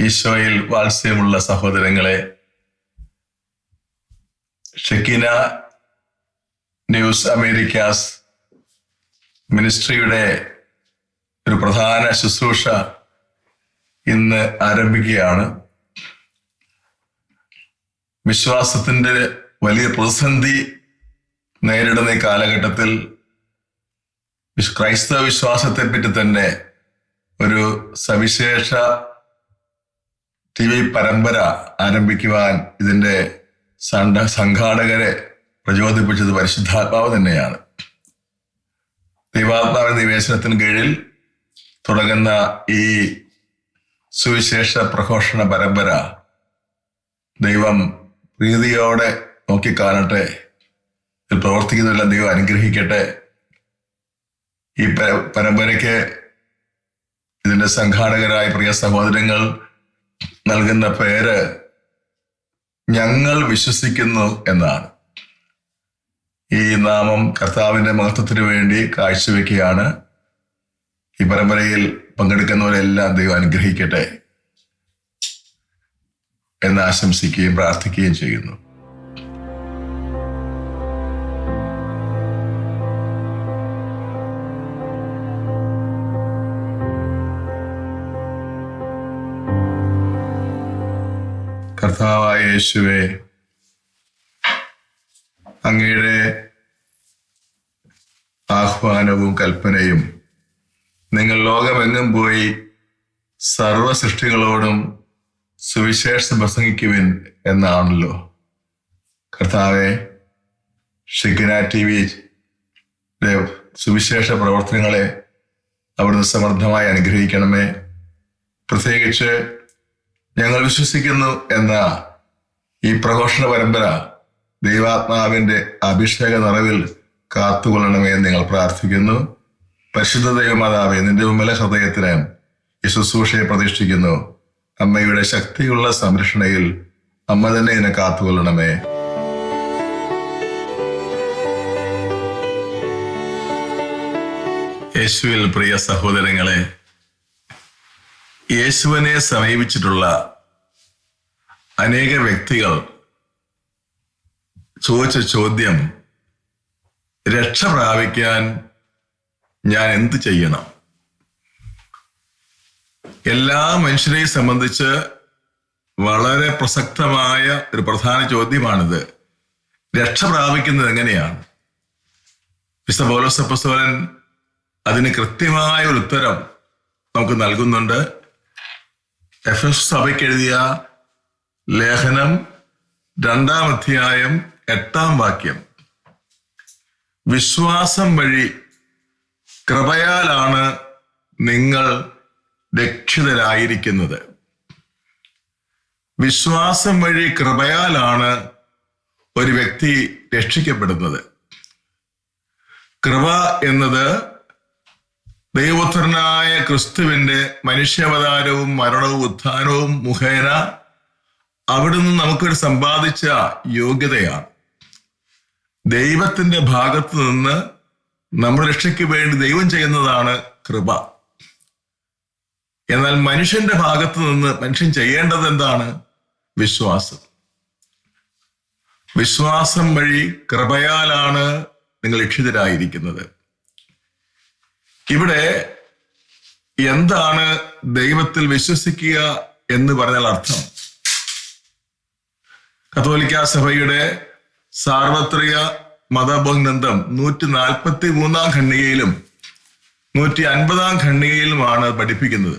ഈശോയിൽ വാത്സ്യമുള്ള സഹോദരങ്ങളെ, Shekinah news Americas മിനിസ്ട്രിയുടെ ഒരു പ്രധാന ശുശ്രൂഷ ഇന്ന് ആരംഭിക്കുകയാണ്. വിശ്വാസത്തിന്റെ വലിയ പ്രതിസന്ധി നേരിടുന്ന ഈ കാലഘട്ടത്തിൽ ക്രൈസ്തവ വിശ്വാസത്തെപ്പറ്റി തന്നെ ഒരു സവിശേഷ TV പരമ്പര ആരംഭിക്കുവാൻ ഇതിന്റെ സംഘാടകരെ പ്രചോദിപ്പിച്ചത് പരിശുദ്ധാത്മാവ് തന്നെയാണ്. ദൈവാത്മാവിന്റെ നിവേശനത്തിന് കീഴിൽ തുടങ്ങുന്ന ഈ സുവിശേഷ പ്രഘോഷണ പരമ്പര ദൈവം പ്രീതിയോടെ നോക്കിക്കാണട്ടെ. ഇതിൽ പ്രവർത്തിക്കുന്നതെല്ലാം ദൈവം അനുഗ്രഹിക്കട്ടെ. ഈ പരമ്പരയ്ക്ക് ഇതിന്റെ സംഘാടകരായ പ്രിയ സഹോദരങ്ങൾ നൽകുന്ന പേര് ഞങ്ങൾ വിശ്വസിക്കുന്നു എന്നാണ്. ഈ നാമം കർത്താവിന്റെ മഹത്വത്തിന് വേണ്ടി കാഴ്ചവെക്കുകയാണ്. ഈ പരമ്പരയിൽ പങ്കെടുക്കുന്നവരെല്ലാം ദൈവം അനുഗ്രഹിക്കട്ടെ എന്ന് ആശംസിക്കുകയും പ്രാർത്ഥിക്കുകയും ചെയ്യുന്നു. കർത്താവായ യേശുവേ, അങ്ങയുടെ ആഹ്വാനവും കൽപ്പനയും നിങ്ങൾ ലോകമെങ്ങും പോയി സർവ സൃഷ്ടികളോടും സുവിശേഷം പ്രസംഗിക്കുവിൻ എന്നാണല്ലോ. കർത്താവെ, ഷെക്കീന TVയുടെ സുവിശേഷ പ്രവർത്തനങ്ങളെ അവിടുന്ന് സമൃദ്ധമായി അനുഗ്രഹിക്കണമേ. പ്രത്യേകിച്ച് ഞങ്ങൾ വിശ്വസിക്കുന്നു എന്ന ഈ പ്രഘോഷണ പരമ്പര ദൈവാത്മാവിന്റെ അഭിഷേക നിറവിൽ കാത്തുകൊള്ളണമേ എന്ന് നിങ്ങൾ പ്രാർത്ഥിക്കുന്നു. പരിശുദ്ധ ദൈവമാതാവേ, നിന്റെ വിമല ഹൃദയത്തിന് ഈ ശുശ്രൂഷയെ പ്രതീക്ഷിക്കുന്നു. അമ്മയുടെ ശക്തിയുള്ള സംരക്ഷണയിൽ അമ്മ തന്നെ ഇതിനെ കാത്തുകൊള്ളണമേ. യേശുവിൽ പ്രിയ സഹോദരങ്ങളെ, യേശുവിനെ സമീപിച്ചിട്ടുള്ള അനേക വ്യക്തികൾ ചോദിച്ച ചോദ്യം, രക്ഷ പ്രാപിക്കാൻ ഞാൻ എന്ത് ചെയ്യണം? എല്ലാ മനുഷ്യരെയും സംബന്ധിച്ച് വളരെ പ്രസക്തമായ ഒരു പ്രധാന ചോദ്യമാണിത്. രക്ഷ പ്രാപിക്കുന്നത് എങ്ങനെയാണ്? വിശുദ്ധ പൗലോസ് അപ്പോസ്തലൻ അതിന് കൃത്യമായ ഒരു ഉത്തരം നമുക്ക് നൽകുന്നുണ്ട്. എഫെസ സഭയ്ക്ക് എഴുതിയ ലേഖനം 2-ാം അധ്യായം 8-ാം വാക്യം, വിശ്വാസം വഴി കൃപയാലാണ് നിങ്ങൾ രക്ഷിതരായിരിക്കുന്നത്. വിശ്വാസം വഴി കൃപയാലാണ് ഒരു വ്യക്തി രക്ഷിക്കപ്പെടുന്നത്. കൃപ എന്നത് ദൈവപുത്രനായ ക്രിസ്തുവിന്റെ മനുഷ്യാവതാരവും മരണവും ഉത്ഥാനവും മുഖേന അവിടുന്ന് നമുക്കൊരു സമ്പാദിച്ച യോഗ്യതയാണ്. ദൈവത്തിന്റെ ഭാഗത്ത് നിന്ന് നമ്മുടെ രക്ഷയ്ക്ക് വേണ്ടി ദൈവം ചെയ്യുന്നതാണ് കൃപ. എന്നാൽ മനുഷ്യന്റെ ഭാഗത്ത് നിന്ന് മനുഷ്യൻ ചെയ്യേണ്ടത് എന്താണ്? വിശ്വാസം. വിശ്വാസം വഴി കൃപയാലാണ് നിങ്ങൾ രക്ഷിതരായിരിക്കുന്നത്. ഇവിടെ എന്താണ് ദൈവത്തിൽ വിശ്വസിക്കുക എന്ന് പറഞ്ഞാൽ അർത്ഥം? കത്തോലിക്ക സഭയുടെ സാർവത്രിക മതബോധഗ്രന്ഥം 143-ാം ഖണ്ഡികയിലും 150-ാം ഖണ്ഡികയിലുമാണ് പഠിപ്പിക്കുന്നത്.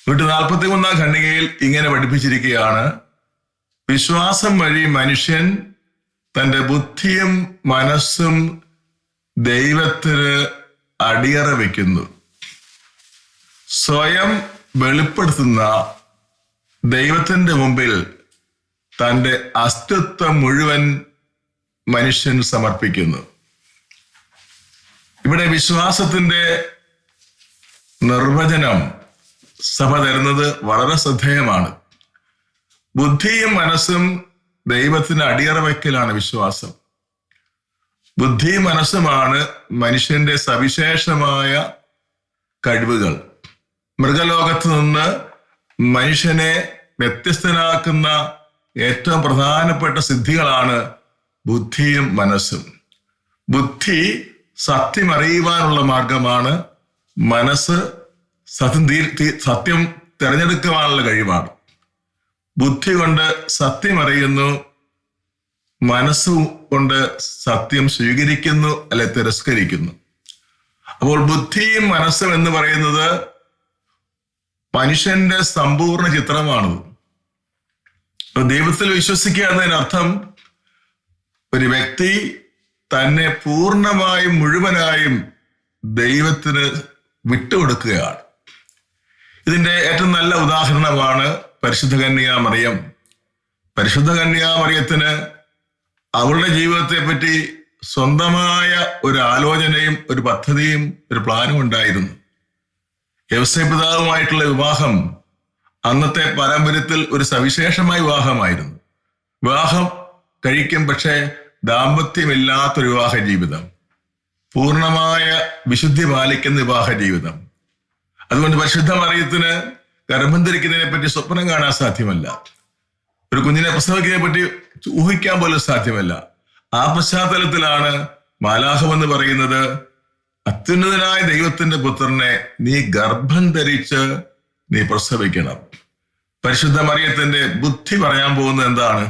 143-ാം ഖണ്ഡികയിൽ ഇങ്ങനെ പഠിപ്പിച്ചിരിക്കുകയാണ്: വിശ്വാസം വഴി മനുഷ്യൻ തൻ്റെ ബുദ്ധിയും മനസ്സും ദൈവത്തിന് അടിയറ വയ്ക്കുന്നു. സ്വയം വെളിപ്പെടുത്തുന്ന ദൈവത്തിന്റെ മുമ്പിൽ തൻ്റെ അസ്തിത്വം മുഴുവൻ മനുഷ്യൻ സമർപ്പിക്കുന്നു. ഇവിടെ വിശ്വാസത്തിന്റെ നിർവചനം സഭ തരുന്നത് വളരെ ശ്രദ്ധേയമാണ്. ബുദ്ധിയും മനസ്സും ദൈവത്തിന് അടിയറ വയ്ക്കലാണ് വിശ്വാസം. ബുദ്ധിയും മനസ്സുമാണ് മനുഷ്യന്റെ സവിശേഷമായ കഴിവുകൾ. മൃഗലോകത്ത് നിന്ന് മനുഷ്യനെ വ്യത്യസ്തനാക്കുന്ന ഏറ്റവും പ്രധാനപ്പെട്ട സിദ്ധികളാണ് ബുദ്ധിയും മനസ്സും. ബുദ്ധി സത്യം അറിയുവാനുള്ള മാർഗമാണ്. മനസ്സ് സത്യം തിരഞ്ഞെടുക്കുവാനുള്ള കഴിവാണ്. ബുദ്ധി കൊണ്ട് സത്യം അറിയുന്നു, മനസ്സുകൊണ്ട് സത്യം സ്വീകരിക്കുന്നു അല്ലെ തിരസ്കരിക്കുന്നു. അപ്പോൾ ബുദ്ധിയും മനസ്സും എന്ന് പറയുന്നത് മനുഷ്യന്റെ സമ്പൂർണ്ണ ചിത്രമാണത്. ദൈവത്തിൽ വിശ്വസിക്കുക എന്നതിനർത്ഥം ഒരു വ്യക്തി തന്നെ പൂർണ്ണമായും മുഴുവനായും ദൈവത്തിന് വിട്ടുകൊടുക്കുകയാണ്. ഇതിന്റെ ഏറ്റവും നല്ല ഉദാഹരണമാണ് പരിശുദ്ധ കന്യാമറിയം. പരിശുദ്ധ കന്യാമറിയത്തിന് അവളുടെ ജീവിതത്തെ പറ്റി സ്വന്തമായ ഒരു ആലോചനയും ഒരു പദ്ധതിയും ഒരു പ്ലാനും ഉണ്ടായിരുന്നു. യൗസേപ്പ് പിതാവുമായിട്ടുള്ള വിവാഹം അന്നത്തെ പാരമ്പര്യത്തിൽ ഒരു സവിശേഷമായ വിവാഹമായിരുന്നു. വിവാഹം കഴിക്കും, പക്ഷേ ദാമ്പത്യമില്ലാത്തൊരു വിവാഹ ജീവിതം, പൂർണ്ണമായ വിശുദ്ധി പാലിക്കുന്ന വിവാഹ ജീവിതം. അതുകൊണ്ട് പരിശുദ്ധ മറിയത്തിന് ഗർഭം ധരിക്കുന്നതിനെ പറ്റി സ്വപ്നം കാണാൻ സാധ്യമല്ല. ഒരു കുഞ്ഞിനെ പ്രസവിക്കുന്നതിനെ പറ്റി ഊഹിക്കാൻ പോലും സാധ്യമല്ല. ആ പശ്ചാത്തലത്തിലാണ് മാലാഖം എന്ന് പറയുന്നത്, അത്യുന്നതനായ ദൈവത്തിന്റെ പുത്രനെ നീ ഗർഭം ധരിച്ച് നീ പ്രസവിക്കണം. പരിശുദ്ധ മറിയത്തിന്റെ ബുദ്ധി പറയാൻ പോകുന്നത് എന്താണ്?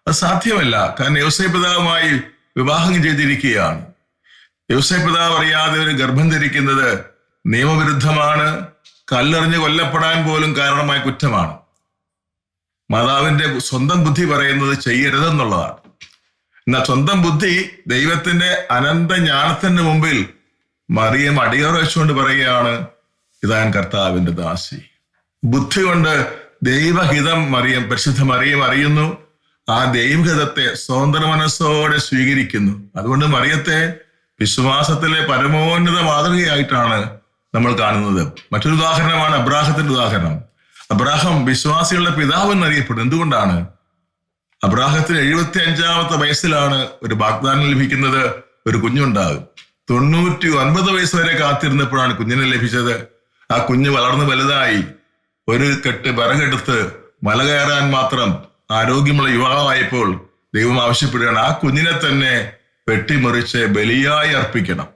അത് സാധ്യമല്ല. കാരണം യൗസേപ്പ് പിതാവുമായി വിവാഹം ചെയ്തിരിക്കുകയാണ്. യൗസേപ്പ് പിതാവ് അറിയാതെ ഒരു ഗർഭം ധരിക്കുന്നത് നിയമവിരുദ്ധമാണ്, കല്ലെറിഞ്ഞ് കൊല്ലപ്പെടാൻ പോലും കാരണമായ കുറ്റമാണ്. മാതാവിന്റെ സ്വന്തം ബുദ്ധി പറയുന്നത് ചെയ്യരുതെന്നുള്ളതാണ്. എന്നാൽ സ്വന്തം ബുദ്ധി ദൈവത്തിന്റെ അനന്ത ജ്ഞാനത്തിന്റെ മുമ്പിൽ മറിയം അടിയറ വെച്ചുകൊണ്ട് പറയുകയാണ്, ഇതാൻ കർത്താവിന്റെ ദാസി. ബുദ്ധി കൊണ്ട് ദൈവഹിതം പരിശുദ്ധ മറിയം അറിയുന്നു. ആ ദൈവഹിതത്തെ സ്വതന്ത്ര മനസ്സോടെ സ്വീകരിക്കുന്നു. അതുകൊണ്ട് മറിയത്തെ വിശ്വാസത്തിലെ പരമോന്നത മാതൃകയായിട്ടാണ് നമ്മൾ കാണുന്നത്. മറ്റൊരു ഉദാഹരണമാണ് അബ്രാഹത്തിന്റെ ഉദാഹരണം. അബ്രാഹം വിശ്വാസികളുടെ പിതാവ് എന്നറിയപ്പെടും. എന്തുകൊണ്ടാണ്? അബ്രാഹത്തിന് 75-ാമത്തെ വയസ്സിലാണ് ഒരു വാഗ്ദാനം ലഭിക്കുന്നത്, ഒരു കുഞ്ഞുണ്ടാകും. 99 വയസ്സ് വരെ കാത്തിരുന്നപ്പോഴാണ് കുഞ്ഞിനെ ലഭിച്ചത്. ആ കുഞ്ഞ് വളർന്ന് വലുതായി ഒരു കെട്ട് വിറകെടുത്ത് മല കയറാൻ മാത്രം ആരോഗ്യമുള്ള യുവാവായപ്പോൾ ദൈവം ആവശ്യപ്പെടുകയാണ്, ആ കുഞ്ഞിനെ തന്നെ വെട്ടിമുറിച്ച് ബലിയായി അർപ്പിക്കണം.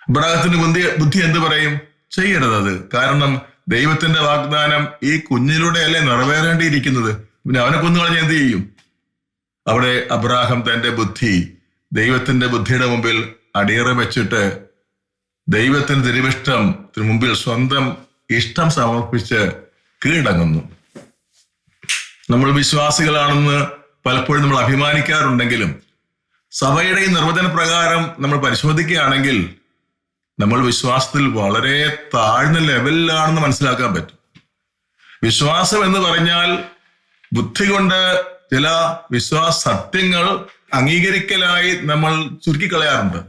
അബ്രാഹത്തിന്റെ ബുദ്ധി എന്ത് പറയും? ചെയ്യരുതത്. കാരണം ദൈവത്തിന്റെ വാഗ്ദാനം ഈ കുഞ്ഞിലൂടെ അല്ലേ നിറവേറേണ്ടിയിരിക്കുന്നത്. പിന്നെ അവനെ കൊന്നുകളഞ്ഞ് എന്ത് ചെയ്യും? അവിടെ അബ്രാഹം തന്റെ ബുദ്ധി ദൈവത്തിന്റെ ബുദ്ധിയുടെ മുമ്പിൽ അടിയറ വെച്ചിട്ട് ദൈവത്തിന്റെ തിരുവിഷ്ടത്തിന് മുമ്പിൽ സ്വന്തം ഇഷ്ടം സമർപ്പിച്ച് കീഴടങ്ങുന്നു. നമ്മൾ വിശ്വാസികളാണെന്ന് പലപ്പോഴും നമ്മൾ അഭിമാനിക്കാറുണ്ടെങ്കിലും സഭയുടെ ഈ നിർവചന പ്രകാരം നമ്മൾ പരിശോധിക്കുകയാണെങ്കിൽ നമ്മൾ വിശ്വാസത്തിൽ വളരെ താഴ്ന്ന ലെവലിലാണെന്ന് മനസ്സിലാക്കാൻ പറ്റും. വിശ്വാസം എന്ന് പറഞ്ഞാൽ ബുദ്ധി കൊണ്ട് ചില വിശ്വാസ സത്യങ്ങൾ അംഗീകരിക്കലായി നമ്മൾ ചുരുക്കിക്കളയാറുണ്ട്.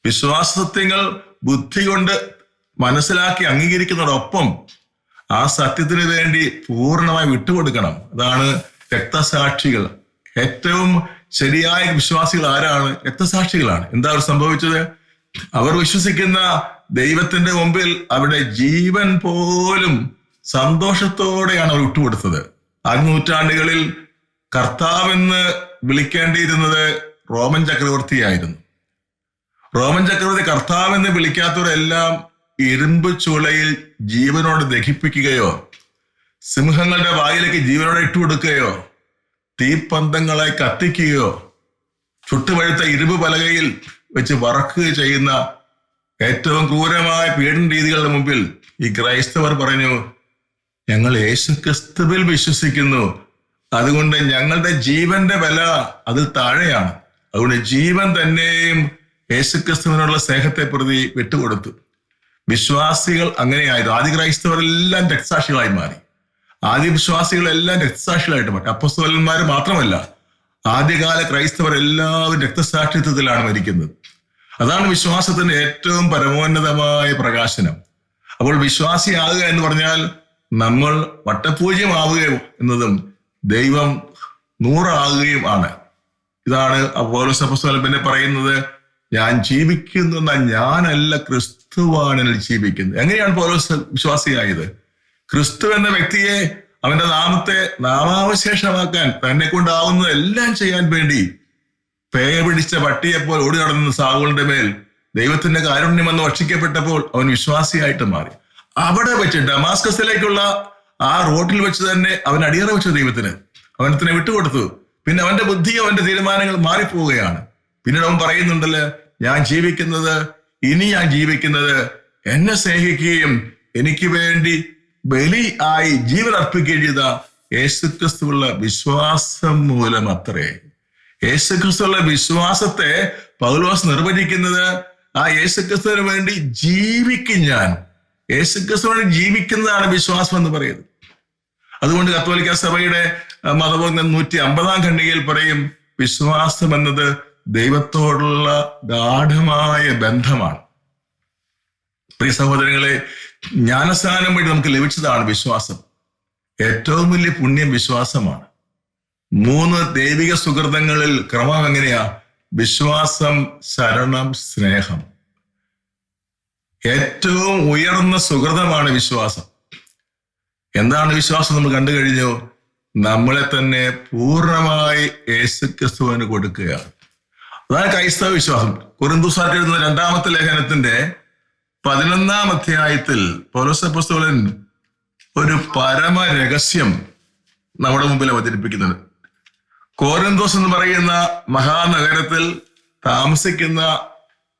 വിശ്വാസ സത്യങ്ങൾ ബുദ്ധി കൊണ്ട് മനസ്സിലാക്കി അംഗീകരിക്കുന്നതോടൊപ്പം ആ സത്യത്തിന് വേണ്ടി പൂർണ്ണമായി വിട്ടുകൊടുക്കണം. അതാണ് രക്തസാക്ഷികൾ. ഏറ്റവും ശരിയായ വിശ്വാസികൾ ആരാണ്? രക്തസാക്ഷികളാണ്. എന്താ അവർ സംഭവിച്ചത്? അവർ വിശ്വസിക്കുന്ന ദൈവത്തിന്റെ മുമ്പിൽ അവരുടെ ജീവൻ പോലും സന്തോഷത്തോടെയാണ് അവർ വിട്ടുകൊടുത്തത്. ആദ്യ നൂറ്റാണ്ടുകളിൽ കർത്താവെന്ന് വിളിക്കേണ്ടിയിരുന്നത് റോമൻ ചക്രവർത്തിയായിരുന്നു. റോമൻ ചക്രവർത്തി കർത്താവെന്ന് വിളിക്കാത്തവരെല്ലാം ഇരുമ്പ് ചുളയിൽ ജീവനോട് ദഹിപ്പിക്കുകയോ സിംഹങ്ങളുടെ വായിലേക്ക് ജീവനോടെ ഇട്ടുകൊടുക്കുകയോ തീപ്പന്തങ്ങളെ കത്തിക്കുകയോ ചുട്ടുപഴുത്ത ഇരുമ്പ് പലകയിൽ വെച്ച് വറക്കുകയോ ചെയ്യുന്ന ഏറ്റവും ക്രൂരമായ പീഡന രീതികളുടെ മുമ്പിൽ ഈ ക്രൈസ്തവർ പറഞ്ഞു, ഞങ്ങൾ യേശുക്രിസ്തുവിൽ വിശ്വസിക്കുന്നു, അതുകൊണ്ട് ഞങ്ങളുടെ ജീവന്റെ വില അതിൽ താഴെയാണ്. അതുകൊണ്ട് ജീവൻ തന്നെയും യേശുക്രിസ്തുവിനുള്ള സ്നേഹത്തെ പ്രതി വിട്ടുകൊടുത്തു. വിശ്വാസികൾ അങ്ങനെയായിരുന്നു. ആദ്യ ക്രൈസ്തവരെല്ലാം രക്തസാക്ഷികളായി മാറി. ആദ്യ വിശ്വാസികളെല്ലാം രക്തസാക്ഷികളായിട്ട് മാറി. അപ്പോസ്തലന്മാർ മാത്രമല്ല, ആദ്യകാല ക്രൈസ്തവർ എല്ലാവരും രക്തസാക്ഷിത്വത്തിലാണ് മരിക്കുന്നത്. അതാണ് വിശ്വാസത്തിന്റെ ഏറ്റവും പരമോന്നതമായ പ്രകാശനം. അപ്പോൾ വിശ്വാസിയാകുക എന്ന് പറഞ്ഞാൽ നമ്മൾ വട്ടപൂജ്യമാവുകയും എന്നതും ദൈവം 100 ആകുകയും ആണ്. ഇതാണ് പൗലോസ് അപ്പോസ്തലൻ പിന്നെ പറയുന്നത്, ഞാൻ ജീവിക്കുന്നു എന്നാൽ ഞാനല്ല, ക്രിസ്തുവാണ് എന്നിൽ ജീവിക്കുന്നത്. എങ്ങനെയാണ് പൗലോസ് വിശ്വാസിയായത്? ക്രിസ്തു എന്ന വ്യക്തിയെ, അവന്റെ നാമത്തെ നാമാവശേഷമാക്കാൻ തന്നെ കൊണ്ടാവുന്നത് എല്ലാം ചെയ്യാൻ വേണ്ടി പേയ പിടിച്ച പട്ടിയെപ്പോൾ ഓടി നടന്ന സാവുകളുടെ മേൽ ദൈവത്തിന്റെ കാരുണ്യം വന്ന് ഭക്ഷിക്കപ്പെട്ടപ്പോൾ അവൻ വിശ്വാസിയായിട്ട് മാറി. അവിടെ വെച്ച് ഡമാസ്കസിലേക്കുള്ള ആ റോഡിൽ വെച്ച് തന്നെ അവൻ അടിയറ വെച്ചു ദൈവത്തിന്. അവനത്തിനെ വിട്ടുകൊടുത്തു. പിന്നെ അവന്റെ ബുദ്ധി, അവന്റെ തീരുമാനങ്ങൾ മാറിപ്പോവുകയാണ്. പിന്നീട് അവൻ പറയുന്നുണ്ടല്ലോ, ഇനി ഞാൻ ജീവിക്കുന്നത് എന്നെ സ്നേഹിക്കുകയും എനിക്ക് വേണ്ടി ബലി ആയി ജീവൻ അർപ്പിക്കുകയും ചെയ്ത യേശുക്രിസ്തുവുള്ള വിശ്വാസം മൂലം അത്രേ. യേശുക്രിസ്തുവുള്ള വിശ്വാസത്തെ പൗലോസ് നിർവചിക്കുന്നത്, ആ യേശുക്രിസ്തുവിന് വേണ്ടി ജീവിക്കും ഞാൻ. യേശുക്രിസ്തുവിന് ജീവിക്കുന്നതാണ് വിശ്വാസം എന്ന് പറയുന്നത്. അതുകൊണ്ട് കത്തോലിക്ക സഭയുടെ മതബോധനം 150 ഖണ്ഡികയിൽ പറയും, വിശ്വാസം എന്നത് ദൈവത്തോടുള്ള ഗാഢമായ ബന്ധമാണ്. പ്രിയ സഹോദരങ്ങളെ, ജ്ഞാനസ്നാനം വഴി നമുക്ക് ലഭിച്ചതാണ് വിശ്വാസം. ഏറ്റവും വലിയ പുണ്യം വിശ്വാസമാണ്. 3 ദൈവിക സുഹൃതങ്ങളിൽ ക്രമം എങ്ങനെയാ? വിശ്വാസം, ശരണം, സ്നേഹം. ഏറ്റവും ഉയർന്ന സുഹൃതമാണ് വിശ്വാസം. എന്താണ് വിശ്വാസം? നമ്മൾ കണ്ടു കഴിഞ്ഞു. നമ്മളെ തന്നെ പൂർണ്ണമായി യേശുക്രിസ്തുവിന് കൊടുക്കുകയാണ്. അതാണ് ക്രൈസ്തവ വിശ്വാസം. കൊരിന്ത്യർക്കെഴുതിയ എഴുതുന്ന 2-ാമത്തെ ലേഖനത്തിന്റെ 11-ാം അധ്യായത്തിൽ പൗലോസ് അപ്പോസ്തലൻ ഒരു പരമ രഹസ്യം നമ്മുടെ മുമ്പിൽ അവതരിപ്പിക്കുന്നുണ്ട്. കോരിന്തോസ് എന്ന് പറയുന്ന മഹാനഗരത്തിൽ താമസിക്കുന്ന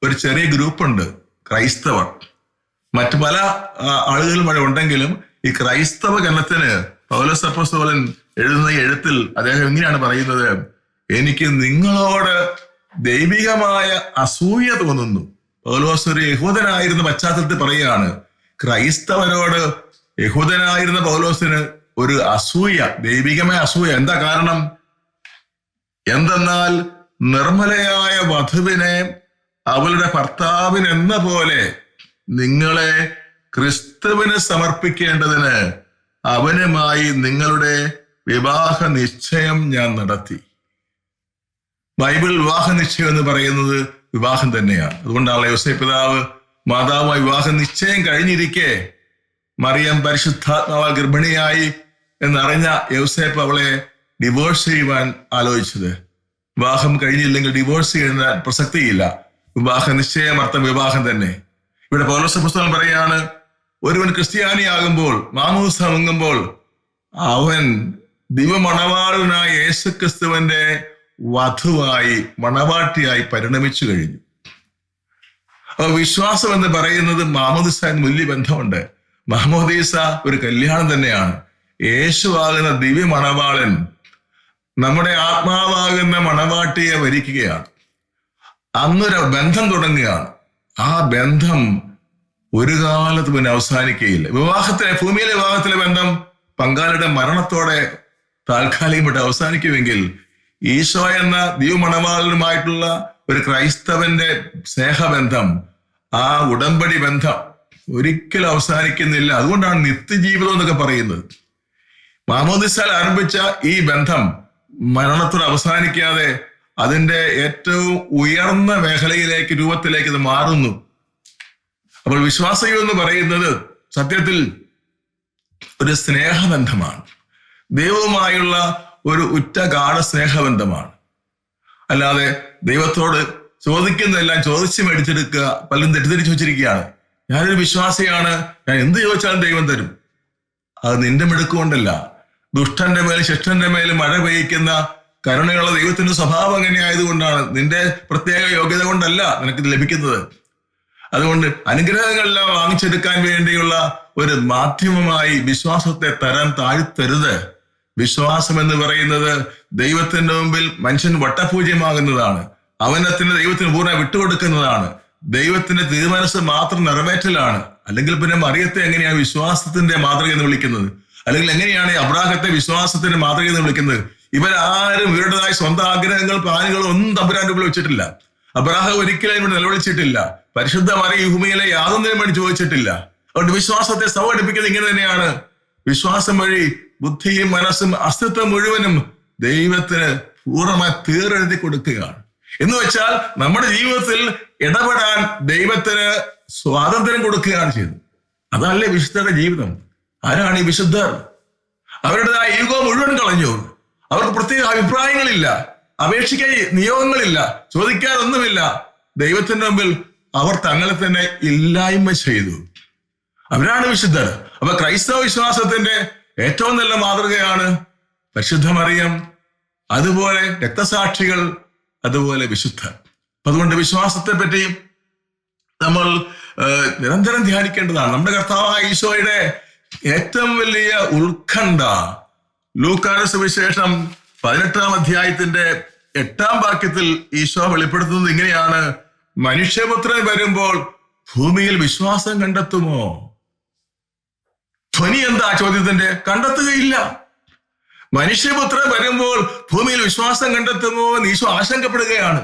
ഒരു ചെറിയ ഗ്രൂപ്പുണ്ട്, ക്രൈസ്തവർ. മറ്റു പല ആളുകളും അവിടെ ഉണ്ടെങ്കിലും ഈ ക്രൈസ്തവ ഗണത്തിന് പൗലോസ് അപ്പോസ്തലൻ എഴുതുന്ന എഴുത്തിൽ അദ്ദേഹം ഇങ്ങനെയാണ് പറയുന്നത്, എനിക്ക് നിങ്ങളോട് ദൈവികമായ അസൂയ തോന്നുന്നു. പൗലോസ് ഒരു യഹൂദനായിരുന്ന പശ്ചാത്തലത്തിൽ പറയുകയാണ്, ക്രൈസ്തവരോട് യഹൂദനായിരുന്ന പൗലോസിന് ഒരു അസൂയ, ദൈവികമായ അസൂയ. എന്താ കാരണം? എന്തെന്നാൽ നിർമ്മലയായ വധുവിനെ അവളുടെ ഭർത്താവിനെന്ന പോലെ നിങ്ങളെ ക്രിസ്തുവിന് സമർപ്പിക്കേണ്ടതിന് അവനുമായി നിങ്ങളുടെ വിവാഹ നിശ്ചയം ഞാൻ നടത്തി. ബൈബിൾ വിവാഹ നിശ്ചയം എന്ന് പറയുന്നത് വിവാഹം തന്നെയാണ്. അതുകൊണ്ടാണ് യോസേപ്പ് പിതാവ് മാതാവുമായി വിവാഹ നിശ്ചയം കഴിഞ്ഞിരിക്കെ മറിയം പരിശുദ്ധാത്മാവാൽ ഗർഭിണിയായി എന്നറിഞ്ഞ യോസേപ്പ് അവളെ ഡിവോഴ്സ് ചെയ്യുവാൻ ആലോചിച്ചത്. വിവാഹം കഴിഞ്ഞില്ലെങ്കിൽ ഡിവോഴ്സ് ചെയ്യുന്ന പ്രസക്തിയില്ല. വിവാഹ നിശ്ചയം അർത്ഥം വിവാഹം തന്നെ. ഇവിടെ പൗലോസ് പുസ്തകം പറയാണ്, ഒരുവൻ ക്രിസ്ത്യാനിയാകുമ്പോൾ, മാമോദിസ മുങ്ങുമ്പോൾ അവൻ ദിവമണവാളനായ യേശുക്രിസ്തുവിന്റെ വധുവായി, മണവാട്ടിയായി പരിണമിച്ചു കഴിഞ്ഞു. അപ്പൊ വിശ്വാസം എന്ന് പറയുന്നത് മാമോദിസ വലിയ ബന്ധമുണ്ട്. മാമോദീസ ഒരു കല്യാണം തന്നെയാണ്. യേശുവാകുന്ന ദിവ്യ മണവാളൻ നമ്മുടെ ആത്മാവാകുന്ന മണവാട്ടിയെ വരിക്കുകയാണ്. അന്നൊരു ബന്ധം തുടങ്ങുകയാണ്. ആ ബന്ധം ഒരു കാലത്ത് പിന്നെ അവസാനിക്കുകയില്ല. ഭൂമിയിലെ വിവാഹത്തിലെ ബന്ധം പങ്കാളിയുടെ മരണത്തോടെ താൽക്കാലികമായിട്ട് അവസാനിക്കുമെങ്കിൽ ഈശോ എന്ന ദിവ്യമണവാളനുമായിട്ടുള്ള ഒരു ക്രൈസ്തവന്റെ സ്നേഹബന്ധം, ആ ഉടമ്പടി ബന്ധം ഒരിക്കലും അവസാനിക്കുന്നില്ല. അതുകൊണ്ടാണ് നിത്യജീവിതം എന്നൊക്കെ പറയുന്നത്. മാമോദിസയിൽ ആരംഭിച്ച ഈ ബന്ധം മരണത്തോടെ അവസാനിക്കാതെ അതിന്റെ ഏറ്റവും ഉയർന്ന മേഖലയിലേക്ക്, രൂപത്തിലേക്ക് ഇത് മാറുന്നു. അപ്പോൾ വിശ്വാസം എന്ന് പറയുന്നത് സത്യത്തിൽ ഒരു സ്നേഹബന്ധമാണ്. ദൈവവുമായുള്ള ഒരു ഉറ്റ ഗാഢ സ്നേഹബന്ധമാണ്. അല്ലാതെ ദൈവത്തോട് ചോദിക്കുന്നതെല്ലാം ചോദിച്ച് മേടിച്ചെടുക്കുക. പലരും തെറ്റിദ്ധരിച്ചു വെച്ചിരിക്കുകയാണ്. ഞാനൊരു വിശ്വാസിയാണ്, ഞാൻ എന്ത് ചോദിച്ചാലും ദൈവം തരും. അത് നിന്റെ മിടുക്കുകൊണ്ടല്ല. ദുഷ്ടന്റെ മേൽ ശിഷ്ടന്റെ മേൽ മഴ പെയ്യിക്കുന്ന കരുണയുള്ള ദൈവത്തിന്റെ സ്വഭാവം എങ്ങനെയായതുകൊണ്ടാണ്. നിന്റെ പ്രത്യേക യോഗ്യത കൊണ്ടല്ല നിനക്ക് ലഭിക്കുന്നത്. അതുകൊണ്ട് അനുഗ്രഹങ്ങളെല്ലാം വാങ്ങിച്ചെടുക്കാൻ വേണ്ടിയുള്ള ഒരു മാധ്യമമായി വിശ്വാസത്തെ തരാൻ താഴ്ത്തരുത്. വിശ്വാസം എന്ന് പറയുന്നത് ദൈവത്തിന്റെ മുമ്പിൽ മനുഷ്യൻ വട്ടപൂജ്യമാകുന്നതാണ്. അവനത്തിന് ദൈവത്തിന് പൂർണ്ണ വിട്ടുകൊടുക്കുന്നതാണ്. ദൈവത്തിന്റെ തിരുമനസ് മാത്രം നിറവേറ്റലാണ്. അല്ലെങ്കിൽ പിന്നെ മറിയത്തെ എങ്ങനെയാണ് വിശ്വാസത്തിന്റെ മാതൃക എന്ന് വിളിക്കുന്നത്? അല്ലെങ്കിൽ എങ്ങനെയാണ് അബ്രാഹത്തെ വിശ്വാസത്തിന്റെ മാതൃക എന്ന് വിളിക്കുന്നത്? ഇവരാരും ഇവരുടേതായ സ്വന്തം ആഗ്രഹങ്ങൾ, പ്ലാനുകളോ ഒന്നും തമ്പുരാന്റെ മുമ്പിൽ വെച്ചിട്ടില്ല. അബ്രാഹം ഒരിക്കലും ഇവിടെ നിലവിളിച്ചിട്ടില്ല. പരിശുദ്ധ മറിയം ഭൂമിയിലെ യാതൊന്നിനും വേണ്ടി ചോദിച്ചിട്ടില്ല. അതുകൊണ്ട് വിശ്വാസത്തെ സമടിപ്പിക്കുന്നത് ഇങ്ങനെ തന്നെയാണ്. വിശ്വാസം വഴി ബുദ്ധിയും മനസ്സും അസ്തിത്വം മുഴുവനും ദൈവത്തിന് പൂർണ്ണമായി തീരെഴുതി കൊടുക്കുകയാണ്. എന്ന് വെച്ചാൽ നമ്മുടെ ജീവിതത്തിൽ ഇടപെടാൻ ദൈവത്തിന് സ്വാതന്ത്ര്യം കൊടുക്കുകയാണ് ചെയ്തത്. അതല്ലേ വിശുദ്ധരുടെ ജീവിതം. ആരാണ് ഈ വിശുദ്ധർ? അവരുടേതായ ഈഗോ മുഴുവൻ കളഞ്ഞു. അവർക്ക് പ്രത്യേക അഭിപ്രായങ്ങളില്ല, അപേക്ഷിക്കാൻ നിയോഗങ്ങളില്ല, ചോദിക്കാനൊന്നുമില്ല. ദൈവത്തിന്റെ മുമ്പിൽ അവർ തങ്ങളെ തന്നെ ഇല്ലായ്മ ചെയ്തു. അവരാണ് വിശുദ്ധർ. അപ്പൊ ക്രൈസ്തവ വിശ്വാസത്തിന്റെ ഏറ്റവും നല്ല മാതൃകയാണ് പരിശുദ്ധ മറിയം, അതുപോലെ രക്തസാക്ഷികൾ, അതുപോലെ വിശുദ്ധർ. അതുകൊണ്ട് വിശ്വാസത്തെ പറ്റി നമ്മൾ നിരന്തരം ധ്യാനിക്കേണ്ടതാണ്. നമ്മുടെ കർത്താവായ ഈശോയുടെ ഏറ്റവും വലിയ ഉത്കണ്ഠ ലൂക്കായുടെ സുവിശേഷം 18-ാം അധ്യായത്തിന്റെ 8-ാം വാക്യത്തിൽ ഈശോ വെളിപ്പെടുത്തുന്നത് ഇങ്ങനെയാണ്: മനുഷ്യപുത്രൻ വരുമ്പോൾ ഭൂമിയിൽ വിശ്വാസം കണ്ടെത്തുമോ? ധ്വനി എന്താ ചോദ്യത്തിന്റെ? കണ്ടെത്തുകയില്ല. മനുഷ്യപുത്രൻ വരുമ്പോൾ ഭൂമിയിൽ വിശ്വാസം കണ്ടെത്തുമോ എന്ന് ഈശോ ആശങ്കപ്പെടുകയാണ്.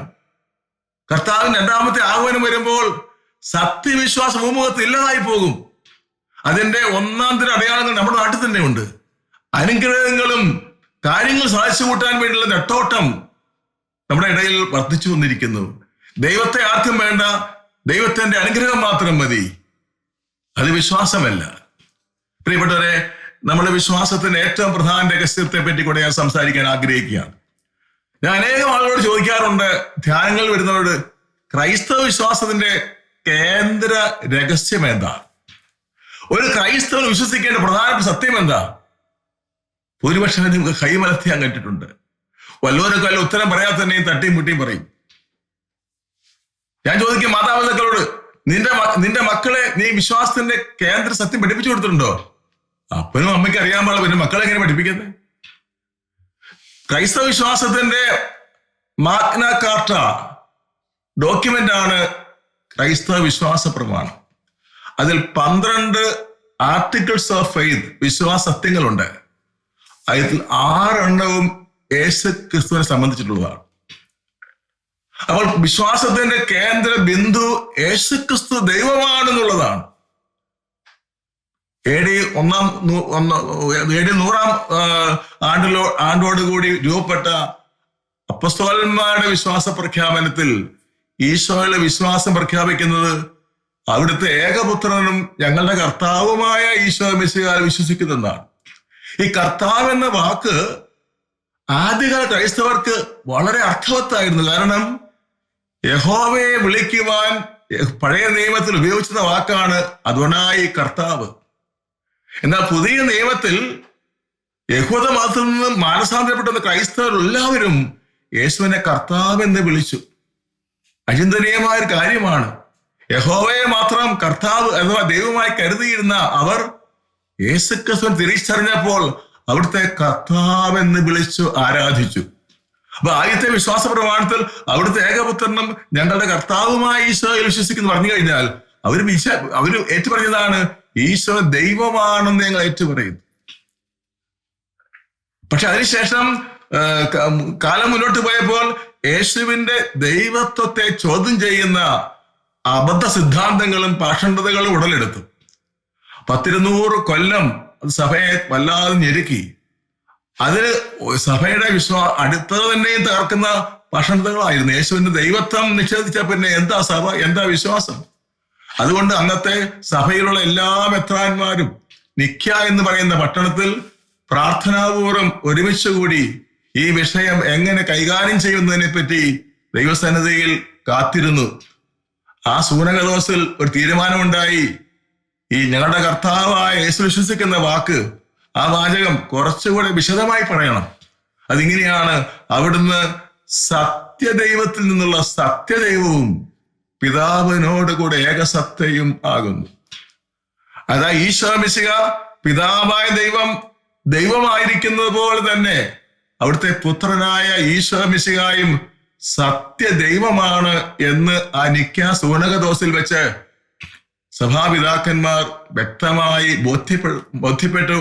കർത്താവിന് 2-ാമത്തെ ആഹ്വാനം വരുമ്പോൾ സത്യവിശ്വാസ ഭൂമുഖത്ത് ഇല്ലാതായി പോകും. അതിന്റെ 1-ാം തരം അടയാളങ്ങൾ നമ്മുടെ നാട്ടിൽ തന്നെ ഉണ്ട്. അനുഗ്രഹങ്ങളും കാര്യങ്ങൾ സാധിച്ചു കൂട്ടാൻ വേണ്ടിയുള്ള നെട്ടോട്ടം നമ്മുടെ ഇടയിൽ വർദ്ധിച്ചു വന്നിരിക്കുന്നു. ദൈവത്തെ ആർക്കും വേണ്ട, ദൈവത്തിന്റെ അനുഗ്രഹം മാത്രം മതി. അത് വിശ്വാസമല്ല. പ്രിയപ്പെട്ടവരെ, നമ്മുടെ വിശ്വാസത്തിന്റെ ഏറ്റവും പ്രധാന രഹസ്യത്തെ പറ്റി കൂടെ ഞാൻ സംസാരിക്കാൻ ആഗ്രഹിക്കുകയാണ്. ഞാൻ അനേകം ആളുകളോട് ചോദിക്കാറുണ്ട്, ധ്യാനങ്ങൾ വരുന്നവരോട്, ക്രൈസ്തവ വിശ്വാസത്തിന്റെ കേന്ദ്ര രഹസ്യം എന്താ? ഒരു ക്രൈസ്തവൻ വിശ്വസിക്കേണ്ട പ്രധാനപ്പെട്ട സത്യം എന്താ? ഭൂരിപക്ഷം നിങ്ങൾക്ക് കൈമലർത്തിയാൻ കണ്ടിട്ടുണ്ട്. വല്ലവരൊക്കെ വല്ല ഉത്തരം പറയാതെ തന്നെയും തട്ടിയും മുട്ടിയും പറയും. ഞാൻ ചോദിക്കും മാതാപിതാക്കളോട്, നിന്റെ മക്കളെ നീ വിശ്വാസത്തിന്റെ കേന്ദ്ര സത്യം പഠിപ്പിച്ചു കൊടുത്തിട്ടുണ്ടോ? അപ്പനും അമ്മയ്ക്ക് അറിയാൻ പാടില്ല, പിന്നെ മക്കളെ എങ്ങനെ പഠിപ്പിക്കുന്നത്? ക്രൈസ്തവ വിശ്വാസത്തിന്റെ മാഗ്ന കാർട്ട ഡോക്യുമെന്റ് ആണ് ക്രൈസ്തവ വിശ്വാസ പ്രമാണം. അതിൽ 12 ആർട്ടിക്കിൾസ് ഓഫ് ഫെയ്ത്ത്, വിശ്വാസ സത്യങ്ങളുണ്ട്. അതിൽ 6 എണ്ണവും യേശു ക്രിസ്തുവിനെ സംബന്ധിച്ചിട്ടുള്ളതാണ്. അപ്പോൾ വിശ്വാസത്തിന്റെ കേന്ദ്ര ബിന്ദു യേശു ക്രിസ്തു ദൈവമാണെന്നുള്ളതാണ്. AD 100-ാം ആണ്ടോടുകൂടി രൂപപ്പെട്ട അപ്പസ്തോലന്മാരുടെ വിശ്വാസ പ്രഖ്യാപനത്തിൽ ഈശോയുടെ വിശ്വാസം പ്രഖ്യാപിക്കുന്നത് അവിടുത്തെ ഏകപുത്രനും ഞങ്ങളുടെ കർത്താവുമായ ഈശോ മിശിഹായിൽ വിശ്വസിക്കുന്നതാണ്. ഈ കർത്താവ് എന്ന വാക്ക് ആദ്യകാല ക്രൈസ്തവർക്ക് വളരെ അർത്ഥവത്തായിരുന്നു. കാരണം യഹോവയെ വിളിക്കുവാൻ പഴയ നിയമത്തിൽ ഉപയോഗിച്ചിരുന്ന വാക്കാണ് അദോനായി, കർത്താവ്. എന്നാൽ പുതിയ നിയമത്തിൽ യഹൂദ മതത്തിൽ നിന്ന് മാനസാന്തരപ്പെട്ട ക്രൈസ്തവർ എല്ലാവരും യേശുവിനെ കർത്താവ് എന്ന് വിളിച്ചു. അചിന്തനീയമായ ഒരു കാര്യമാണ്. യഹോവയെ മാത്രം കർത്താവ് അഥവാ ദൈവമായി കരുതിയിരുന്ന അവർ യേശുക്രിസ്തുവിനെ തിരിച്ചറിഞ്ഞപ്പോൾ അവിടുത്തെ കർത്താവ് എന്ന് വിളിച്ചു ആരാധിച്ചു. അപ്പൊ ആദ്യത്തെ വിശ്വാസ പ്രമാണത്തിൽ അവിടുത്തെ ഏകപുത്രനും ഞങ്ങളുടെ കർത്താവുമായ ഈശോയിൽ വിശ്വസിക്കുന്നു പറഞ്ഞു കഴിഞ്ഞാൽ അവര് ഏറ്റുപറഞ്ഞതാണ് ഈശോ ദൈവമാണെന്ന് ഞങ്ങൾ ഏറ്റുപറയുന്നു. പക്ഷെ അതിനുശേഷം കാലം മുന്നോട്ട് പോയപ്പോൾ യേശുവിന്റെ ദൈവത്വത്തെ ചോദ്യം ചെയ്യുന്ന അബദ്ധ സിദ്ധാന്തങ്ങളും പാഷണ്ഡതകളും ഉടലെടുത്തു. 100 കൊല്ലം സഭയെ വല്ലാതെ ഞെരുക്കി. അതിന് സഭയുടെ അടുത്തത് തന്നെയും തകർക്കുന്ന പാഷണ്ഡതകളായിരുന്നു. യേശുവിന്റെ ദൈവത്വം നിഷേധിച്ച പിന്നെ എന്താ സഭ, എന്താ വിശ്വാസം? അതുകൊണ്ട് അന്നത്തെ സഭയിലുള്ള എല്ലാ മെത്രാന്മാരും നിക്യ എന്ന് പറയുന്ന പട്ടണത്തിൽ പ്രാർത്ഥനാപൂർവം ഒരുമിച്ച് കൂടി ഈ വിഷയം എങ്ങനെ കൈകാര്യം ചെയ്യുന്നതിനെ പറ്റി ദൈവസന്നിധിയിൽ കാത്തിരുന്നു. ആ സൂനകദോസിൽ ഒരു തീരുമാനമുണ്ടായി. ഈ ഞങ്ങളുടെ കർത്താവായ യേശു വിശ്വസിക്കുന്ന വാക്ക്, ആ വാചകം കുറച്ചുകൂടെ വിശദമായി പറയണം. അതിങ്ങനെയാണ്: അവിടുന്ന് സത്യദൈവത്തിൽ നിന്നുള്ള സത്യദൈവവും പിതാവിനോട് കൂടെ ഏകസത്തയും ആകുന്നു. അതാ ഈശോ മിശിഹ പിതാവായ ദൈവമായിരിക്കുന്നത് പോലെ തന്നെ അവിടുത്തെ പുത്രനായ ഈശോ മിശിഹായും സത്യദൈവമാണ് എന്ന് ആ നിക്യ സൂനകദോസിൽ വെച്ച് സഭാപിതാക്കന്മാർ വ്യക്തമായി ബോധ്യപ്പെട്ടു.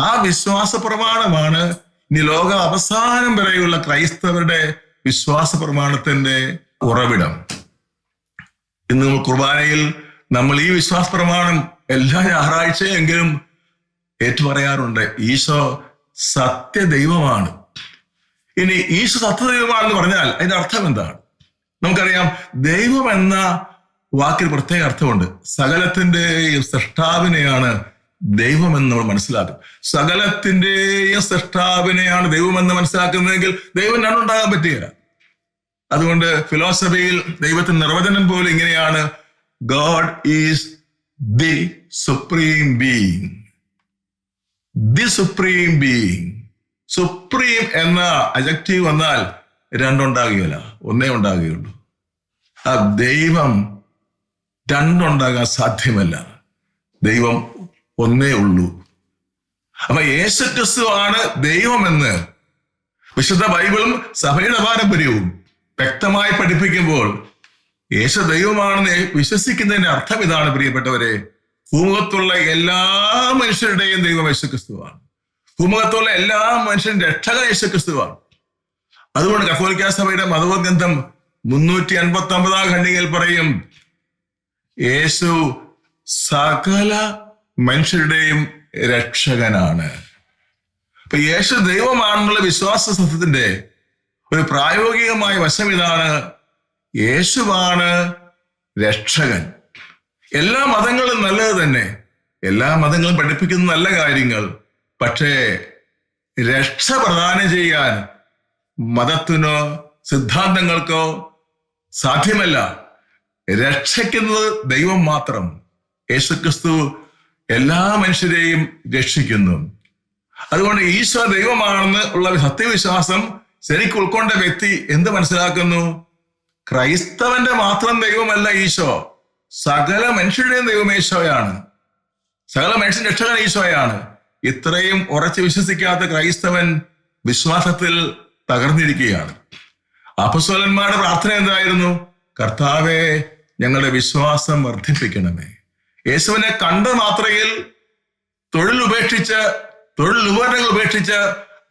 ആ വിശ്വാസ പ്രമാണമാണ് ഇനി ലോക അവസാനം വരെയുള്ള ക്രൈസ്തവരുടെ വിശ്വാസ പ്രമാണത്തിന്റെ ഉറവിടം. ഇന്ന് കുർബാനയിൽ നമ്മൾ ഈ വിശ്വാസ പ്രമാണം എല്ലാ ഞായറാഴ്ചയെങ്കിലും ഏറ്റുപറയാറുണ്ട്. ഈശോ സത്യദൈവമാണ്. ഇനി ഈശോ സത്യദൈവമാണെന്ന് പറഞ്ഞാൽ അതിന്റെ അർത്ഥം എന്താണ്? നമുക്കറിയാം, ദൈവം എന്ന വാക്കിന് പ്രത്യേക അർത്ഥമുണ്ട്. സകലത്തിന്റെയും സൃഷ്ടാവിനെയാണ് ദൈവമെന്ന് നമ്മൾ മനസ്സിലാക്കും. സകലത്തിന്റെയും സൃഷ്ടാവിനെയാണ് ദൈവമെന്ന് മനസ്സിലാക്കുന്നതെങ്കിൽ ദൈവം രണ്ടുണ്ടാകാൻ പറ്റുകയില്ല. അതുകൊണ്ട് ഫിലോസഫിയിൽ ദൈവത്തിന്റെ നിർവചനം പോലും ഇങ്ങനെയാണ്: God is the supreme being. The supreme being. Supreme എന്ന അഡ്ജക്റ്റീവ് വന്നാൽ രണ്ടുണ്ടാകുകയില്ല, ഒന്നേ ഉണ്ടാകുകയുള്ളൂ. ആ ദൈവം രണ്ടുണ്ടാകാൻ സാധ്യമല്ല. ദൈവം ഒന്നേ ഉള്ളൂ. അപ്പൊ യേശുക്രിസ്തു ആണ് ദൈവമെന്ന് വിശുദ്ധ ബൈബിളും സഭയുടെ പാരമ്പര്യവും വ്യക്തമായി പഠിപ്പിക്കുമ്പോൾ യേശു ദൈവമാണെന്ന് വിശ്വസിക്കുന്നതിന്റെ അർത്ഥം ഇതാണ് പ്രിയപ്പെട്ടവരെ: ഭൂമുഖത്തുള്ള എല്ലാ മനുഷ്യരുടെയും ദൈവം യേശുക്രിസ്തുവാണ്. ഭൂമുഖത്തുള്ള എല്ലാ മനുഷ്യരുടെ രക്ഷകൻ യേശുക്രിസ്തുവാണ്. അതുകൊണ്ട് കത്തോലിക്കാ സഭയുടെ മതഗ്രന്ഥം 359 ഖണ്ഡികയിൽ പറയും, യേശു സകല മനുഷ്യരുടെയും രക്ഷകനാണ്. അപ്പൊ യേശു ദൈവമാണെന്നുള്ള വിശ്വാസ സത്യത്തിന്റെ ഒരു പ്രായോഗികമായ വശം ഇതാണ്: യേശുവാണ് രക്ഷകൻ. എല്ലാ മതങ്ങളും നല്ലത് തന്നെ, എല്ലാ മതങ്ങളും പഠിപ്പിക്കുന്ന നല്ല കാര്യങ്ങൾ. പക്ഷേ രക്ഷ പ്രദാനം ചെയ്യാൻ മതത്തിനോ സിദ്ധാന്തങ്ങൾക്കോ സാധ്യമല്ല. രക്ഷിക്കുന്നത് ദൈവം മാത്രം. യേശുക്രിസ്തു എല്ലാ മനുഷ്യരെയും രക്ഷിക്കുന്നു. അതുകൊണ്ട് ഈശോ ദൈവമാണെന്ന് ഉള്ള സത്യവിശ്വാസം ശരിക്കും ഉൾക്കൊണ്ട വ്യക്തി എന്ത് മനസ്സിലാക്കുന്നു? ക്രൈസ്തവന്റെ മാത്രം ദൈവമല്ല ഈശോ, സകല മനുഷ്യരുടെയും ദൈവം ഈശോയാണ്. സകല മനുഷ്യൻ രക്ഷകൻ ഈശോയാണ്. ഇത്രയും ഉറച്ചു വിശ്വസിക്കാത്ത ക്രൈസ്തവൻ വിശ്വാസത്തിൽ തകർന്നിരിക്കുകയാണ്. അപ്പോസ്തലന്മാരുടെ പ്രാർത്ഥന എന്തായിരുന്നു? കർത്താവേ, ഞങ്ങളുടെ വിശ്വാസം വർദ്ധിപ്പിക്കണമേ. യേശുവിനെ കണ്ട മാത്രയിൽ തൊഴിൽ ഉപകരണങ്ങൾ ഉപേക്ഷിച്ച്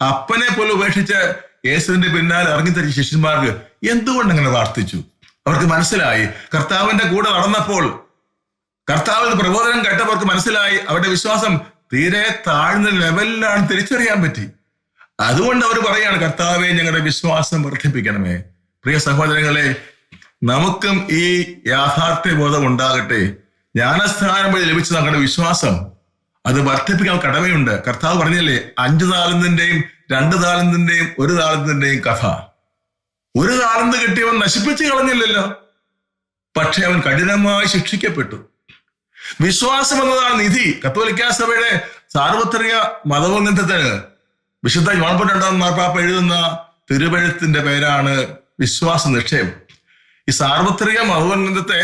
അപ്പനെ പോലെ ഉപേക്ഷിച്ച് യേശുവിന്റെ പിന്നാലെ ഇറങ്ങിത്തിരിച്ച ശിഷ്യന്മാർക്ക് എന്തുകൊണ്ട് അങ്ങനെ പ്രാർത്ഥിച്ചു? അവർക്ക് മനസ്സിലായി, കർത്താവിന്റെ കൂടെ നടന്നപ്പോൾ, കർത്താവിന്റെ പ്രബോധനം കേട്ടവർക്ക് മനസ്സിലായി, അവരുടെ വിശ്വാസം തീരെ താഴ്ന്ന ലെവലിലാണ് തിരിച്ചറിയാൻ പറ്റി. അതുകൊണ്ട് അവർ പറയാണ്, കർത്താവെ, ഞങ്ങളുടെ വിശ്വാസം വർദ്ധിപ്പിക്കണമേ. പ്രിയ സഹോദരങ്ങളെ, നമുക്കും ഈ യാഥാർത്ഥ്യ ബോധം ഉണ്ടാകട്ടെ. ജ്ഞാനസ്ഥാനം വഴി ലഭിച്ച നമ്മുടെ വിശ്വാസം അത് വർദ്ധിപ്പിക്കാൻ കടമയുണ്ട്. കർത്താവ് പറഞ്ഞില്ലേ, 5 താലന്തിന്റെയും 2 താലന്തിന്റെയും 1 താലന്തിന്റെയും കഥ. 1 താലന്ത് കിട്ടിയവൻ നശിപ്പിച്ച് കളഞ്ഞില്ലല്ലോ, പക്ഷെ അവൻ കഠിനമായി ശിക്ഷിക്കപ്പെട്ടു. വിശ്വാസം എന്നതാണ് നിധി. കത്തോലിക്കാ സഭയുടെ സാർവത്രിക മതഗ്രന്ഥത്തിന് വിശുദ്ധ ജോൺ പോൾ II മാർപ്പാപ്പ എഴുതുന്ന തിരുവെഴുത്തിന്റെ പേരാണ് വിശ്വാസ നിക്ഷേപം. ഈ സാർവത്രിക മതഗ്രന്ഥത്തെ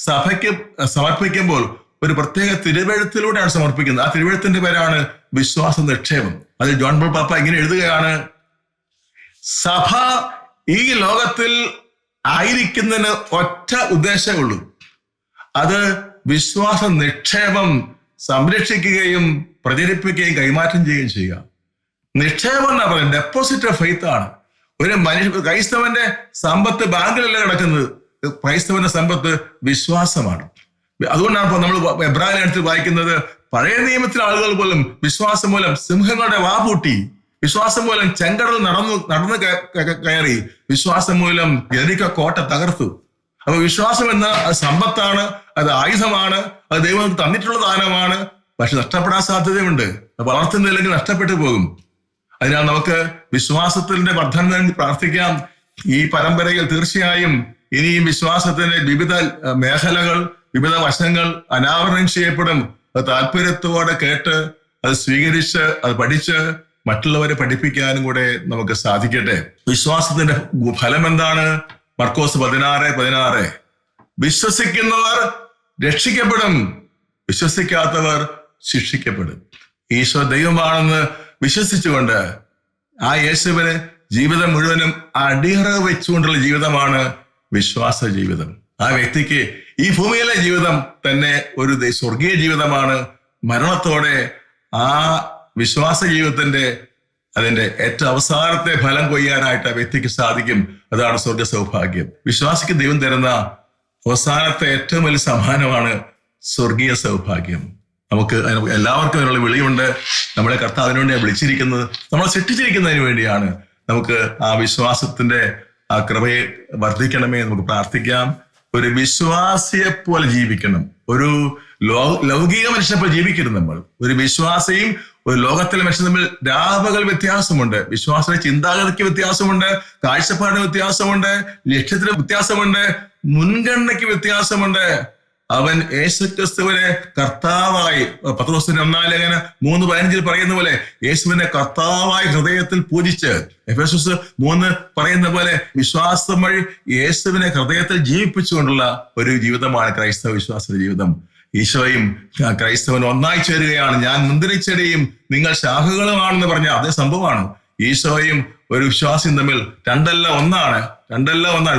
സഭയ്ക്ക് സമർപ്പിക്കുമ്പോൾ ഒരു പ്രത്യേക തിരുവെഴുത്തിലൂടെയാണ് സമർപ്പിക്കുന്നത്. ആ തിരുവെഴുത്തിന്റെ പേരാണ് വിശ്വാസ നിക്ഷേപം. അതിൽ ജോൺ പോൾ പാപ്പ ഇങ്ങനെ എഴുതുകയാണ്: സഭ ഈ ലോകത്തിൽ ആയിരിക്കുന്നതിന് ഒറ്റ ഉദ്ദേശമേ ഉള്ളൂ, അത് വിശ്വാസ നിക്ഷേപം സംരക്ഷിക്കുകയും പ്രചരിപ്പിക്കുകയും കൈമാറ്റം ചെയ്യുകയും ചെയ്യുക. നിക്ഷേപം എന്നാ പറയുന്നത് ഡെപ്പോസിറ്റ് ഓഫ് ഫെയ്ത്ത് ആണ്. ഒരു ക്രൈസ്തവന്റെ സമ്പത്ത് ബാങ്കിലല്ല കിടക്കുന്നത്, ക്രൈസ്തവന്റെ സമ്പത്ത് വിശ്വാസമാണ്. അതുകൊണ്ടാണ് ഇപ്പൊ നമ്മൾ എബ്രായ ലേഖനത്തിൽ വായിക്കുന്നത്, പഴയ നിയമത്തിലെ ആളുകൾ പോലും വിശ്വാസം മൂലം സിംഹങ്ങളുടെ വാ പൂട്ടി, വിശ്വാസം മൂലം ചെങ്കടൽ നടന്ന് കയറി, വിശ്വാസം മൂലം യെരിക്കോ കോട്ട തകർത്തു. അപ്പൊ വിശ്വാസം എന്ന സമ്പത്താണ്, അത് ആയുധമാണ്, അത് ദൈവം തന്നിട്ടുള്ള ദാനമാണ്. പക്ഷെ നഷ്ടപ്പെടാൻ സാധ്യതയുണ്ട്. വളർത്തുന്നില്ലെങ്കിൽ നഷ്ടപ്പെട്ടു പോകും. അതിനാൽ നമുക്ക് വിശ്വാസത്തിന്റെ വർധന പ്രാർത്ഥിക്കാം. ഈ പരമ്പരയിൽ തീർച്ചയായും ഇനിയും വിശ്വാസത്തിന്റെ വിവിധ മേഖലകൾ, വിവിധ വശങ്ങൾ അനാവരണം ചെയ്യപ്പെടും. അത് താല്പര്യത്തോടെ കേട്ട്, അത് സ്വീകരിച്ച്, അത് പഠിച്ച് മറ്റുള്ളവരെ പഠിപ്പിക്കാനും കൂടെ നമുക്ക് സാധിക്കട്ടെ. വിശ്വാസത്തിന്റെ ഫലം എന്താണ്? മർക്കോസ് 16:16 വിശ്വസിക്കുന്നവർ രക്ഷിക്കപ്പെടും, വിശ്വസിക്കാത്തവർ ശിക്ഷിക്കപ്പെടും. ഈശോ ദൈവമാണെന്ന് വിശ്വസിച്ചുകൊണ്ട് ആ യേശുവിന് ജീവിതം മുഴുവനും അടിയറ വെച്ചുകൊണ്ടുള്ള ജീവിതമാണ് വിശ്വാസ ജീവിതം. ആ വ്യക്തിക്ക് ഈ ഭൂമിയിലെ ജീവിതം തന്നെ ഒരു സ്വർഗീയ ജീവിതമാണ്. മരണത്തോടെ ആ വിശ്വാസ ജീവിതത്തിന്റെ അതിന്റെ ഏറ്റവും അവസാനത്തെ ഫലം കൊയ്യാനായിട്ട് ആ വ്യക്തിക്ക് സാധിക്കും. അതാണ് സ്വർഗ സൗഭാഗ്യം. വിശ്വാസിക്ക് ദൈവം തരുന്ന അവസാനത്തെ ഏറ്റവും വലിയ സമ്മാനമാണ് സ്വർഗീയ സൗഭാഗ്യം. നമുക്ക് എല്ലാവർക്കും അതിനുള്ള വിളിയുണ്ട്. നമ്മളെ കർത്താവ് അതിനു വേണ്ടിയാണ് വിളിച്ചിരിക്കുന്നത്, നമ്മളെ സൃഷ്ടിച്ചിരിക്കുന്നതിന് വേണ്ടിയാണ്. നമുക്ക് ആ വിശ്വാസത്തിന്റെ ആ കൃപയെ വർദ്ധിക്കണമേ നമുക്ക് പ്രാർത്ഥിക്കാം. ഒരു വിശ്വാസിയെ പോലെ ജീവിക്കണം. ഒരു ലൗകിക മനുഷ്യപ്പോൾ ജീവിക്കരുത് നമ്മൾ. ഒരു വിശ്വാസിയും ഒരു ലോകത്തിലെ മനുഷ്യൻ തമ്മിൽ രാപകൽ വ്യത്യാസമുണ്ട്. വിശ്വാസത്തിന്റെ ചിന്താഗതിക്ക് വ്യത്യാസമുണ്ട്, കാഴ്ചപ്പാടിന് വ്യത്യാസമുണ്ട്, ലക്ഷ്യത്തിന് വ്യത്യാസമുണ്ട്, മുൻഗണനയ്ക്ക് വ്യത്യാസമുണ്ട്. അവൻ യേശുക്രിസ്തുവിനെ കർത്താവായി, പത്രോസിന്റെ 1-ാം ലേഖനം 3:15 പറയുന്ന പോലെ യേശുവിനെ കർത്താവായി ഹൃദയത്തിൽ പൂജിച്ച്, എഫെസോസ് 3 പറയുന്ന പോലെ വിശ്വാസം വഴി യേശുവിനെ ഹൃദയത്തിൽ ജീവിപ്പിച്ചുകൊണ്ടുള്ള ഒരു ജീവിതമാണ് ക്രൈസ്തവ വിശ്വാസത്തിന്റെ ജീവിതം. ഈശോയും ക്രൈസ്തവനും ഒന്നായി ചേരുകയാണ്. ഞാൻ മുന്തിരിച്ചെടിയും നിങ്ങൾ ശാഖകളുമാണെന്ന് പറഞ്ഞ അതേ സംഭവമാണ്. ഈശോയും ഒരു വിശ്വാസിയും തമ്മിൽ രണ്ടല്ല ഒന്നാണ്.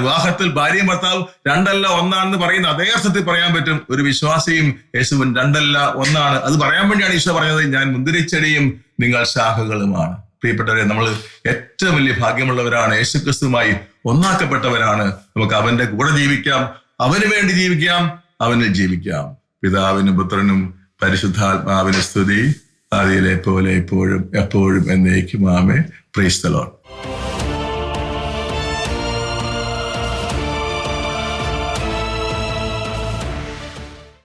വിവാഹത്തിൽ ഭാര്യയും ഭർത്താവും രണ്ടല്ല ഒന്നാണെന്ന് പറയുന്ന അതേ അർത്ഥത്തിൽ പറയാൻ പറ്റും. ഒരു വിശ്വാസിയും യേശുവും രണ്ടല്ല ഒന്നാണ്. അത് പറയാൻ വേണ്ടിയാണ് ഈശോ പറഞ്ഞത്, ഞാൻ മുന്തിരിച്ചെടിയും നിങ്ങൾ ശാഖകളുമാണ്. പ്രിയപ്പെട്ടവരെ, നമ്മൾ ഏറ്റവും വലിയ ഭാഗ്യമുള്ളവരാണ്. യേശുക്രിസ്തുവുമായി ഒന്നാക്കപ്പെട്ടവരാണ്. നമുക്ക് അവന്റെ കൂടെ ജീവിക്കാം, അവന് വേണ്ടി ജീവിക്കാം, അവനിൽ ജീവിക്കാം. പിതാവിനും പുത്രനും പരിശുദ്ധാത്മാവിന് സ്തുതി, ആദിയിലെ പോലെ ഇപ്പോഴും എപ്പോഴും എന്നേക്കും. ആമേൻ. Praise the Lord.